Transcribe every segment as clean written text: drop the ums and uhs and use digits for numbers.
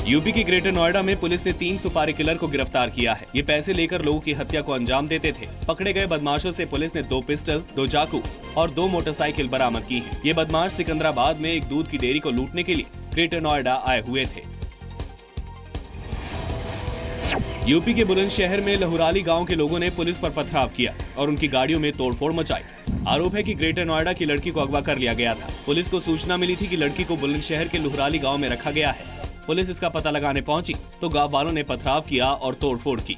UP के greater Noida में police ने 3 सुपारी किलर को गिरफ्तार किया है। ये पैसे लेकर लोगों की हत्या को अंजाम देते थे। पकड़े गए बदमाशों से पुलिस ने 2 पिस्टल, 2 चाकू और 2 मोटरसाइकिल बरामद की है। ये बदमाश सिकंदराबाद में एक दूध की डेयरी को लूटने के लिए ग्रेटर नोएडा आए हुए थे। यूपी के बुलंदशहर में लहुराली गांव के लोगों ने पुलिस पर पथराव किया और उनकी गाड़ियों में तोड़फोड़ मचाई। आरोप है कि ग्रेटर नोएडा की लड़की को अगवा कर लिया गया था। पुलिस को सूचना मिली थी कि लड़की को बुलंदशहर के लहुराली गांव में रखा गया है। पुलिस इसका पता लगाने पहुंची तो गांव वालों ने पथराव किया और तोड़फोड़ की।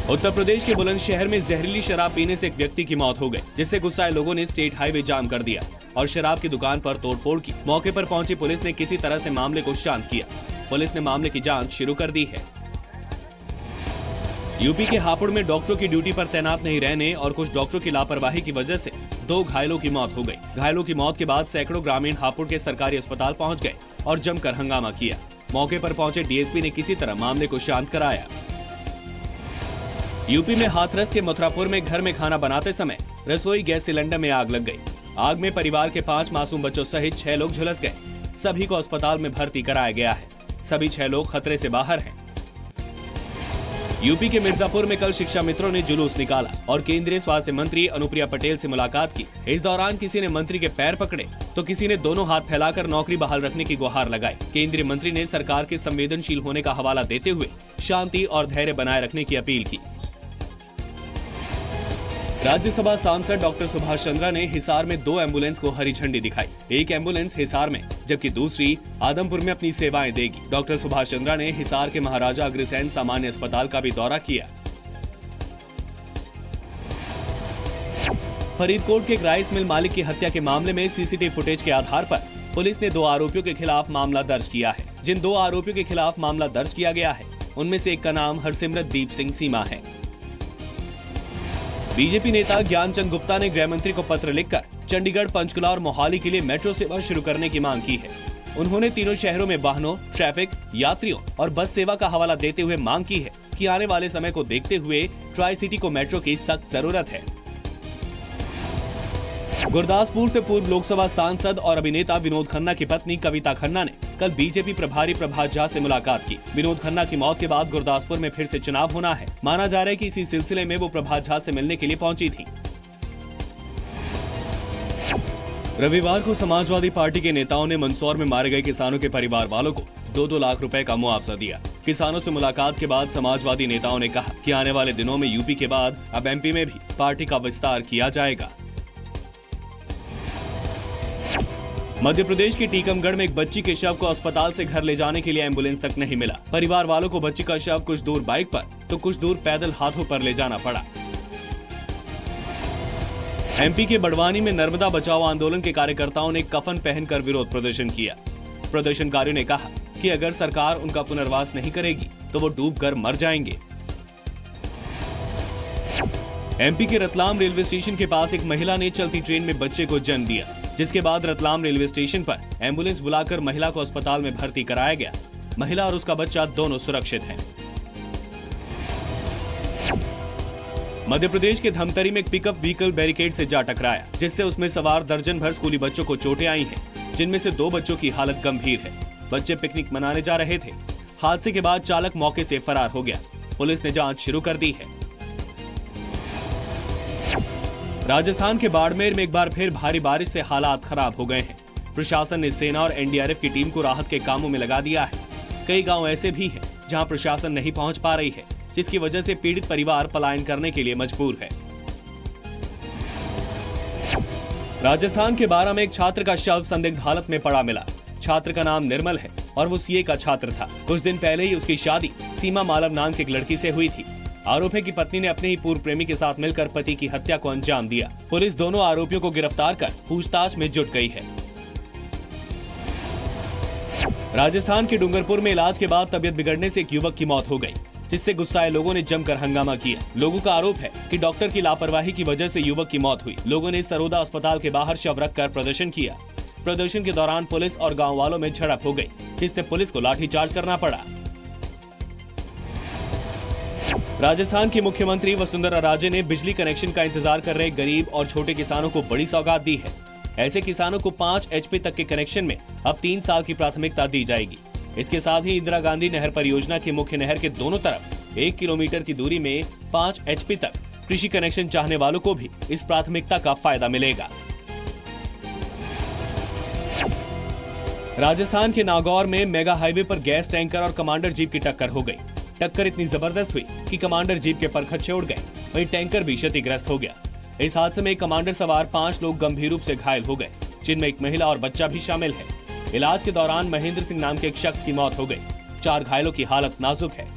उत्तर प्रदेश के बुलंदशहर में जहरीली शराब पीने से एक व्यक्ति की मौत हो गई, जिससे गुस्साए लोगों ने स्टेट हाईवे जाम कर दिया और शराब की दुकान पर तोड़फोड़ की। मौके पर पहुंची पुलिस ने किसी तरह से मामले को शांत किया। पुलिस ने मामले की जांच शुरू कर दी है। यूपी के हापुड़ में डॉक्टरों की ड्यूटी पर तैनात नहीं रहने और कुछ डॉक्टरों की लापरवाही की वजह से 2 घायलों की मौत हो गई। घायलों की मौत के बाद सैकड़ों ग्रामीण हापुड़ के सरकारी अस्पताल पहुंच गए और जमकर हंगामा किया। मौके पर पहुंचे डीएसपी ने किसी तरह मामले को शांत कराया। यूपी में हाथरस के मथुरापुर में घर में खाना बनाते समय रसोई गैस सिलेंडर में आग लग गई। आग में परिवार के 5 मासूम बच्चों सहित 6 लोग झुलस गए। सभी को अस्पताल में भर्ती कराया गया है। सभी 6 लोग खतरे से बाहर हैं। यूपी के मिर्जापुर में कल शिक्षा मित्रों ने जुलूस निकाला और केंद्रीय स्वास्थ्य मंत्री अनुप्रिया पटेल से मुलाकात की। इस दौरान किसी ने मंत्री के पैर पकड़े तो किसी ने दोनों हाथ फैलाकर नौकरी बहाल रखने की गुहार लगाई। केंद्रीय मंत्री ने सरकार के संवेदनशील होने का हवाला देते हुए शांति और धैर्य बनाए रखने की अपील की। राज्यसभा सांसद डॉक्टर सुभाष चंद्रा ने हिसार में 2 एम्बुलेंस को हरी झंडी दिखाई। एक एम्बुलेंस हिसार में जबकि दूसरी आदमपुर में अपनी सेवाएं देगी। डॉक्टर सुभाष चंद्रा ने हिसार के महाराजा अग्रसेन सामान्य अस्पताल का भी दौरा किया। फरीदकोट के एक राइस मिल मालिक की हत्या के मामले में सीसीटीवी फुटेज के आधार पर पुलिस ने 2 आरोपियों के खिलाफ मामला दर्ज किया है। जिन 2 आरोपियों के खिलाफ मामला दर्ज किया गया है उनमें से एक का नाम हरसिमरत दीप सिंह सीमा है। बीजेपी नेता ज्ञानचंद गुप्ता ने गृह मंत्री को पत्र लिखकर चंडीगढ़, पंचकुला और मोहाली के लिए मेट्रो सेवा शुरू करने की मांग की है। उन्होंने तीनों शहरों में वाहनों, ट्रैफिक, यात्रियों और बस सेवा का हवाला देते हुए मांग की है कि आने वाले समय को देखते हुए ट्राई सिटी को मेट्रो की सख्त जरूरत है। गुरदासपुर से पूर्व लोकसभा सांसद और अभिनेता विनोद खन्ना की पत्नी कविता खन्ना ने कल बीजेपी प्रभारी प्रभात झा से मुलाकात की। विनोद खन्ना की मौत के बाद गुरदासपुर में फिर से चुनाव होना है। माना जा रहा है कि इसी सिलसिले में वो प्रभात झा से मिलने के लिए पहुंची थी। रविवार को समाजवादी पार्टी के नेताओं ने मंदसौर में मारे गए किसानों के परिवार वालों को 2-2 लाख रुपए का मुआवजा दिया। किसानों से मुलाकात के बाद समाजवादी नेताओं ने कहा कि आने वाले दिनों में यूपी के बाद अब एमपी में भी पार्टी का विस्तार किया जाएगा। मध्य प्रदेश के टीकमगढ़ में एक बच्ची के शव को अस्पताल से घर ले जाने के लिए एम्बुलेंस तक नहीं मिला। परिवार वालों को बच्ची का शव कुछ दूर बाइक पर तो कुछ दूर पैदल हाथों पर ले जाना पड़ा। एमपी के बड़वानी में नर्मदा बचाओ आंदोलन के कार्यकर्ताओं ने कफन पहनकर विरोध प्रदर्शन किया। प्रदर्शनकारियों ने कहा कि अगर सरकार उनका पुनर्वास नहीं करेगी तो वो डूबकर मर जाएंगे। एमपी के रतलाम रेलवे स्टेशन के पास एक महिला ने चलती ट्रेन में बच्चे को जन्म दिया, जिसके बाद रतलाम रेलवे स्टेशन पर एम्बुलेंस बुलाकर महिला को अस्पताल में भर्ती कराया गया। महिला और उसका बच्चा दोनों सुरक्षित हैं। मध्य प्रदेश के धमतरी में एक पिकअप व्हीकल बैरिकेड से जा टकराया, जिससे उसमें सवार दर्जन भर स्कूली बच्चों को चोटें आई हैं, जिनमें से 2 बच्चों की हालत गंभीर है। बच्चे पिकनिक मनाने जा रहे थे। हादसे के बाद चालक मौके से फरार हो गया। पुलिस ने जांच शुरू कर दी है। राजस्थान के बाड़मेर में एक बार फिर भारी बारिश से हालात खराब हो गए हैं। प्रशासन ने सेना और एनडीआरएफ की टीम को राहत के कामों में लगा दिया है। कई गांव ऐसे भी हैं जहां प्रशासन नहीं पहुंच पा रही है, जिसकी वजह से पीड़ित परिवार पलायन करने के लिए मजबूर है। राजस्थान के बारां में एक छात्र का शव संदिग्ध हालत में पड़ा मिला। छात्र का नाम निर्मल है और वो सीए का छात्र था। कुछ दिन पहले ही उसकी शादी सीमा मालव नाम की एक लड़की से हुई थी। आरोप है कि पत्नी ने अपने ही पूर्व प्रेमी के साथ मिलकर पति की हत्या को अंजाम दिया। पुलिस दोनों आरोपियों को गिरफ्तार कर पूछताछ में जुट गई है। राजस्थान के डूंगरपुर में इलाज के बाद तबियत बिगड़ने से एक युवक की मौत हो गई, जिससे गुस्साए लोगों ने जमकर हंगामा किया। लोगों का आरोप है कि डॉक्टर की लापरवाही की वजह से युवक की मौत हुई। लोगों ने सरोदा अस्पताल के बाहर शव रखकर प्रदर्शन किया। प्रदर्शन के दौरान पुलिस और गाँव वालों में झड़प हो गई, जिससे पुलिस को लाठीचार्ज करना पड़ा। राजस्थान की मुख्यमंत्री वसुंधरा राजे ने बिजली कनेक्शन का इंतजार कर रहे गरीब और छोटे किसानों को बड़ी सौगात दी है। ऐसे किसानों को 5 HP तक के कनेक्शन में अब 3 साल की प्राथमिकता दी जाएगी। इसके साथ ही इंदिरा गांधी नहर परियोजना की मुख्य नहर के दोनों तरफ 1 किलोमीटर की दूरी में 5 HP तक कृषि कनेक्शन चाहने वालों को भी इस प्राथमिकता का फायदा मिलेगा। राजस्थान के नागौर में मेगा हाईवे पर गैस टैंकर और कमांडर जीप की टक्कर हो गई। टक्कर इतनी जबरदस्त हुई कि कमांडर जीप के परखच्चे उड़ गए, वहीं टैंकर भी क्षतिग्रस्त हो गया। इस हादसे में कमांडर सवार 5 लोग गंभीर रूप से घायल हो गए, जिनमें एक महिला और बच्चा भी शामिल है। इलाज के दौरान महेंद्र सिंह नाम के एक शख्स की मौत हो गई। 4 घायलों की हालत नाजुक है।